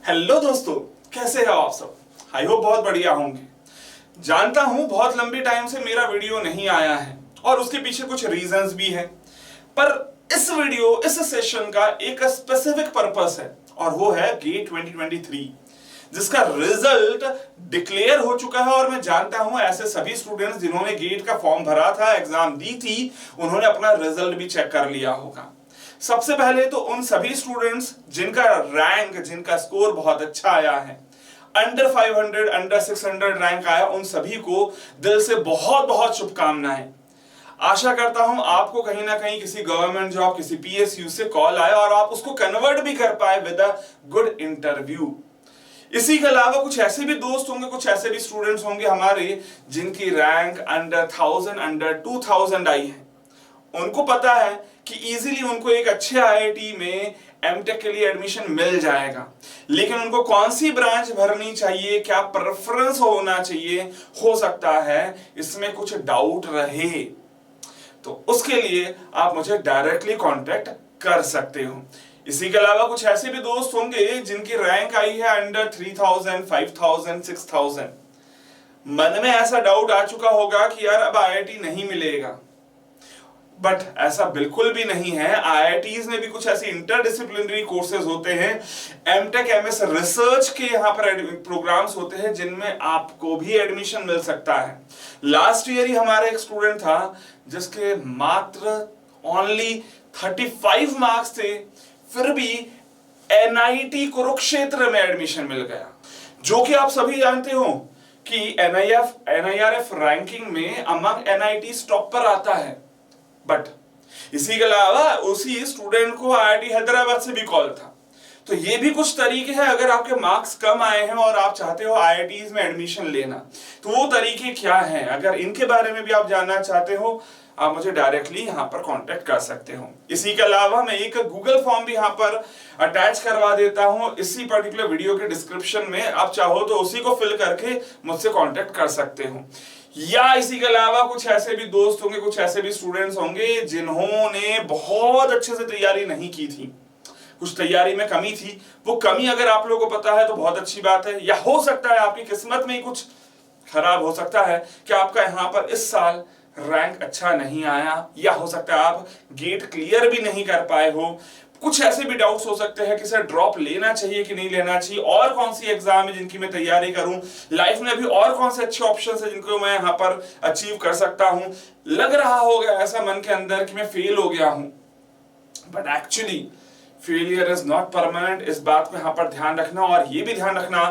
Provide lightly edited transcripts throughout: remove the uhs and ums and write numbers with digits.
Hello दोस्तों, कैसे हो आप सब। आई होप बहुत बढ़िया होंगे। जानता हूं बहुत लंबी टाइम से मेरा वीडियो नहीं आया है और उसके पीछे कुछ रीजंस भी है, पर इस सेशन का एक स्पेसिफिक पर्पस है और वो है गेट 2023 जिसका रिजल्ट डिक्लेयर हो चुका है। और मैं जानता हूं ऐसे सभी स्टूडेंट्स जिन्होंने गेट का फॉर्म भरा था, एग्जाम दी थी, उन्होंने अपना रिजल्ट भी चेक कर लिया होगा। सबसे पहले तो उन सभी स्टूडेंट्स जिनका रैंक, जिनका स्कोर बहुत अच्छा आया है, अंडर 500, अंडर 600 रैंक आया, उन सभी को दिल से बहुत बहुत शुभकामनाएं। आशा करता हूं आपको कहीं ना कहीं किसी गवर्नमेंट जॉब, किसी पीएसयू से कॉल आया और आप उसको कन्वर्ट भी कर पाए विद अ गुड इंटरव्यू। इसी के अलावा कुछ ऐसे भी दोस्त होंगे, कुछ ऐसे भी स्टूडेंट्स होंगे हमारे जिनकी रैंक अंडर 1000, अंडर 2000 आई है। उनको पता है कि इजीली उनको एक अच्छे आईआईटी में एमटेक के लिए एडमिशन मिल जाएगा, लेकिन उनको कौन सी ब्रांच भरनी चाहिए, क्या प्रेफरेंस होना चाहिए, हो सकता है इसमें कुछ डाउट रहे, तो उसके लिए आप मुझे डायरेक्टली कांटेक्ट कर सकते हो। इसी के अलावा कुछ ऐसे भी दोस्त होंगे जिनकी रैंक आई है अंडर 3000, 5000, 6000। मन में ऐसा डाउट आ चुका होगा कि यार अब आईआईटी नहीं मिलेगा, बट ऐसा बिल्कुल भी नहीं है। आईआईटीज में भी कुछ ऐसे इंटरडिसिप्लिनरी कोर्सेज होते हैं, एमटेक एमएस रिसर्च के यहाँ पर प्रोग्राम्स होते हैं जिनमें आपको भी एडमिशन मिल सकता है। लास्ट ईयर ही हमारा एक स्टूडेंट था जिसके मात्र ओनली 35 मार्क्स थे, फिर भी एनआईटी कुरुक्षेत्र में एडमिशन मिल गया, जो कि आप सभी जानते हो कि एनआईआरएफ रैंकिंग में अमंग एनआईटी टॉप पर आता है। बट इसी के अलावा उसी स्टूडेंट को आईआईटी हैदराबाद से भी कॉल था। तो ये भी कुछ तरीके हैं, अगर आपके मार्क्स कम आए हैं और आप चाहते हो आईआईटीज में एडमिशन लेना, तो वो तरीके क्या हैं, अगर इनके बारे में भी आप जानना चाहते हो, आप मुझे डायरेक्टली यहाँ पर कांटेक्ट कर सकते हो। इसी के अलावा मैं एक गूगल फॉर्म भी यहाँ पर अटैच करवा देता हूँ इसी पर्टिकुलर वीडियो के डिस्क्रिप्शन में, आप चाहो तो उसी को फिल करके मुझसे कांटेक्ट कर सकते हो। या इसी के अलावा कुछ ऐसे भी दोस्त होंगे, कुछ ऐसे भी स्टूडेंट्स होंगे जिन्होंने बहुत अच्छे से तैयारी नहीं की थी, कुछ तैयारी में कमी थी। वो कमी अगर आप लोगों को पता है तो बहुत अच्छी बात है, या हो सकता है आपकी किस्मत में ही कुछ खराब हो सकता है कि आपका यहाँ पर इस साल रैंक अच्छा नहीं आया, या हो सकता है आप गेट क्लियर भी नहीं कर पाए हो। कुछ ऐसे भी डाउट्स हो सकते हैं कि सर ड्रॉप लेना चाहिए कि नहीं लेना चाहिए, और कौन सी एग्जाम है जिनकी मैं तैयारी करूं, लाइफ में अभी और कौन से अच्छे ऑप्शंस हैं जिनको मैं यहां पर अचीव कर सकता हूं। लग रहा होगा ऐसा मन के अंदर कि मैं फेल हो गया हूं, but actually failure is not permanent. इस बात को यहां पर ध्यान रखना, और ये भी ध्यान रखना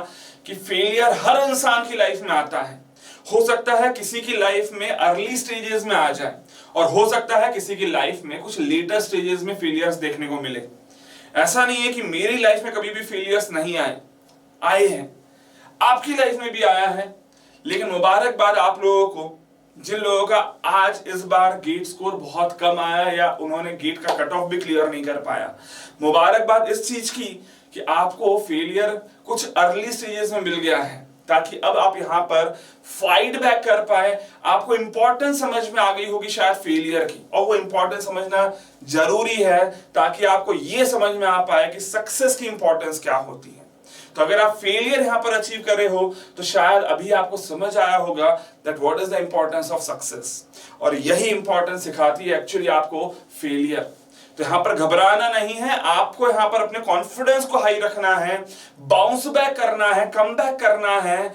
कि फेलियर हर इंसान की लाइफ में आता है। हो सकता है किसी की लाइफ में अर्ली स्टेजेस में आ जाए, और हो सकता है किसी की लाइफ में कुछ लेटर स्टेजेस में फेलियर्स देखने को मिले। ऐसा नहीं है कि मेरी लाइफ में कभी भी फेलियर्स नहीं आए हैं, आपकी लाइफ में भी आया है। लेकिन मुबारकबाद आप लोगों को, जिन लोगों का आज इस बार गेट स्कोर बहुत कम आया या उन्होंने गेट का कट ऑफ भी क्लियर नहीं कर पाया। मुबारकबाद इस चीज की कि आपको फेलियर कुछ अर्ली स्टेजेस में मिल गया है, ताकि अब आप यहां पर फाइट बैक कर पाए। आपको इंपॉर्टेंस समझ में आ गई होगी शायद फेलियर की, और वो इंपॉर्टेंस समझना जरूरी है ताकि आपको ये समझ में आ पाए कि सक्सेस की इंपॉर्टेंस क्या होती है। तो अगर आप फेलियर यहां पर अचीव कर रहे हो तो शायद अभी आपको समझ आया होगा that what is the importance of success, और यही इंपॉर्टेंस सिखाती है एक्चुअली आपको फेलियर। तो यहां पर घबराना नहीं है, आपको यहां पर अपने कॉन्फिडेंस को हाई रखना है, बाउंस बैक करना है, कम बैक करना है,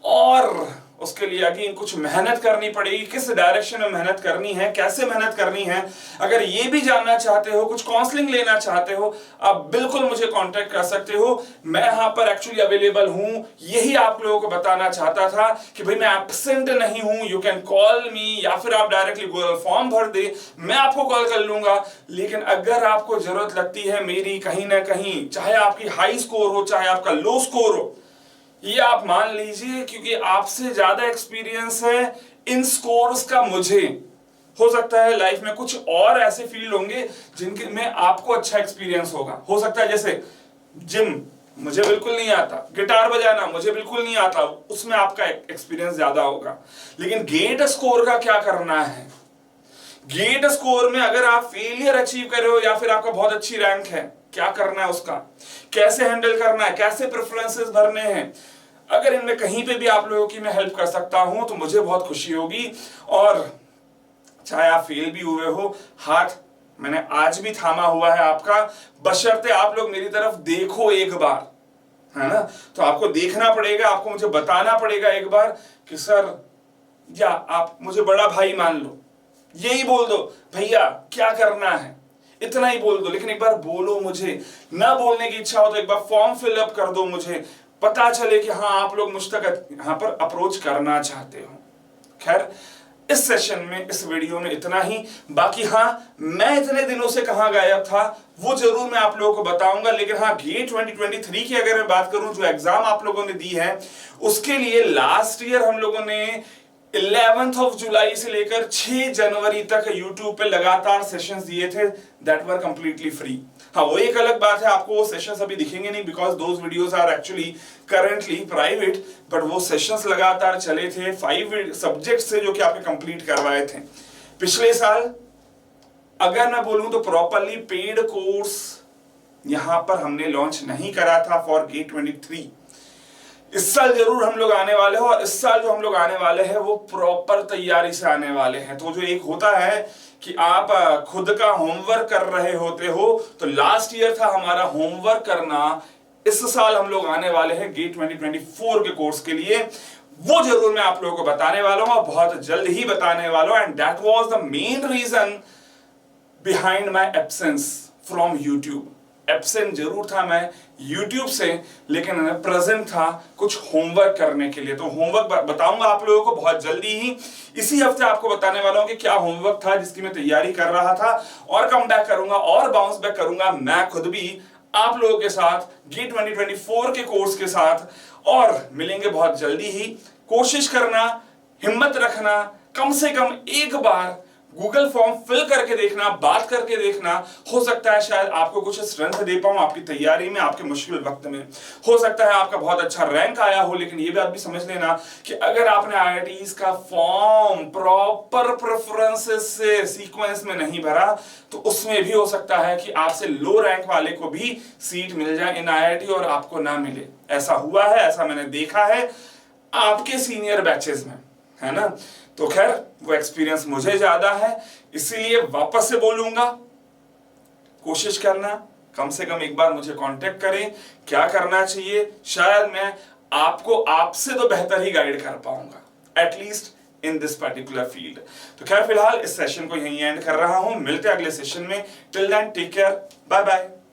और उसके लिए अगेन कुछ मेहनत करनी पड़ेगी। किस डायरेक्शन में मेहनत करनी है, कैसे मेहनत करनी है, अगर ये भी जानना चाहते हो, कुछ काउंसलिंग लेना चाहते हो, आप बिल्कुल मुझे कांटेक्ट कर सकते हो। मैं यहां पर एक्चुअली अवेलेबल हूं, यही आप लोगों को बताना चाहता था कि भाई मैं एब्सेंट नहीं हूं, यू कैन कॉल मी, या फिर आप डायरेक्टली गूगल फॉर्म भर दे, मैं आपको कॉल कर लूंगा। लेकिन अगर आपको जरूरत लगती है मेरी कहीं ना कहीं, चाहे आपकी हाई स्कोर हो चाहे आपका लो स्कोर हो, ये आप मान लीजिए, क्योंकि आपसे ज्यादा एक्सपीरियंस है इन स्कोर्स का मुझे। हो सकता है लाइफ में कुछ और ऐसे फील्ड होंगे जिनके में आपको अच्छा एक्सपीरियंस होगा। हो सकता है जैसे जिम मुझे बिल्कुल नहीं आता, गिटार बजाना मुझे बिल्कुल नहीं आता, उसमें आपका एक्सपीरियंस ज्यादा होगा। लेकिन गेट स्कोर का क्या करना है, गेट स्कोर में अगर आप फेलियर अचीव कर रहे हो या फिर आपका बहुत अच्छी रैंक है, क्या करना है उसका, कैसे हैंडल करना है, कैसे प्रेफरेंसेस भरने हैं। अगर इनमें कहीं पे भी आप लोगों की मैं हेल्प कर सकता हूं तो मुझे बहुत खुशी होगी। और चाहे आप फेल भी हुए हो, हाथ मैंने आज भी थामा हुआ है आपका, बशर्ते आप लोग मेरी तरफ देखो एक बार, है ना। तो आपको देखना पड़ेगा, आपको मुझे बताना पड़ेगा एक बार कि सर, या आप मुझे बड़ा भाई मान लो, यही बोल दो भैया क्या करना है, इतना ही बोल दो। लेकिन एक बार बोलो मुझे, ना बोलने की इच्छा हो तो एक बार फॉर्म फिलअप कर दो, मुझे पता चले कि हाँ आप लोग मुझ तक यहां पर अप्रोच करना चाहते हो। खैर, इस सेशन में, इस वीडियो में इतना ही। बाकी हाँ, मैं इतने दिनों से कहां गायब था वो जरूर मैं आप लोगों को बताऊंगा। लेकिन हाँ, गेट 2023 की अगर मैं बात करूं, जो एग्जाम आप लोगों ने दी है, उसके लिए लास्ट ईयर हम लोगों ने 11 जुलाई से लेकर 6 जनवरी तक YouTube पे लगातार सेशंस दिए थे, दैट वर कंप्लीटली फ्री। हाँ, वो एक अलग बात है, आपको वो सेशंस अभी दिखेंगे नहीं because those videos are actually currently private, but वो सेशंस लगातार चले थे 5 सब्जेक्ट से जो कि आपके कंप्लीट करवाए थे पिछले साल। अगर मैं बोलूं तो प्रॉपरली पेड कोर्स यहां पर हमने लॉन्च नहीं करा था फॉर गेट 23। इस साल जरूर हम लोग आने वाले हैं, और इस साल जो हम लोग आने वाले हैं वो प्रॉपर तैयारी से आने वाले हैं। तो जो एक होता है कि आप खुद का होमवर्क कर रहे होते हो, तो लास्ट ईयर था हमारा होमवर्क करना, इस साल हम लोग आने वाले हैं गेट 2024 के कोर्स के लिए। वो जरूर मैं आप लोगों को बताने वाला हूं, बहुत जल्द ही बताने वाला हूं। And that was the main reason behind my absence from YouTube. Absent जरूर था मैं YouTube से, लेकिन मैं प्रेजेंट था कुछ होमवर्क करने के लिए। तो होमवर्क बताऊंगा आप लोगों को बहुत जल्दी ही, इसी हफ्ते आपको बताने वाला हूं कि क्या होमवर्क था जिसकी मैं तैयारी कर रहा था, और कम बैक करूंगा और बाउंस बैक करूंगा मैं खुद भी आप लोगों के साथ गेट 2024 के कोर्स के साथ। और मिलेंगे बहुत जल्दी ही। कोशिश करना, हिम्मत रखना, कम से कम एक बार गूगल फॉर्म फिल करके देखना, बात करके देखना। हो सकता है शायद आपको कुछ स्ट्रेंथ दे पाऊं आपकी तैयारी में, आपके मुश्किल वक्त में। हो सकता है आपका बहुत अच्छा रैंक आया हो, लेकिन ये बात भी समझ लेना कि अगर आपने IITs का फॉर्म प्रॉपर प्रेफरेंसेस से सीक्वेंस में नहीं भरा, तो उसमें भी हो सकता है कि आपसे लो रैंक वाले को भी सीट मिल जाए इन IIT और आपको ना मिले। ऐसा हुआ है, ऐसा मैंने देखा है आपके सीनियर बैचेस में, है ना। तो खैर, वो एक्सपीरियंस मुझे ज्यादा है, इसीलिए वापस से बोलूंगा, कोशिश करना, कम से कम एक बार मुझे कांटेक्ट करें, क्या करना चाहिए। शायद मैं आपको आपसे तो बेहतर ही गाइड कर पाऊंगा, at least in this particular field. तो खैर, फिलहाल इस सेशन को यहीं एंड कर रहा हूं। मिलते हैं अगले सेशन में। Till then take care, bye bye.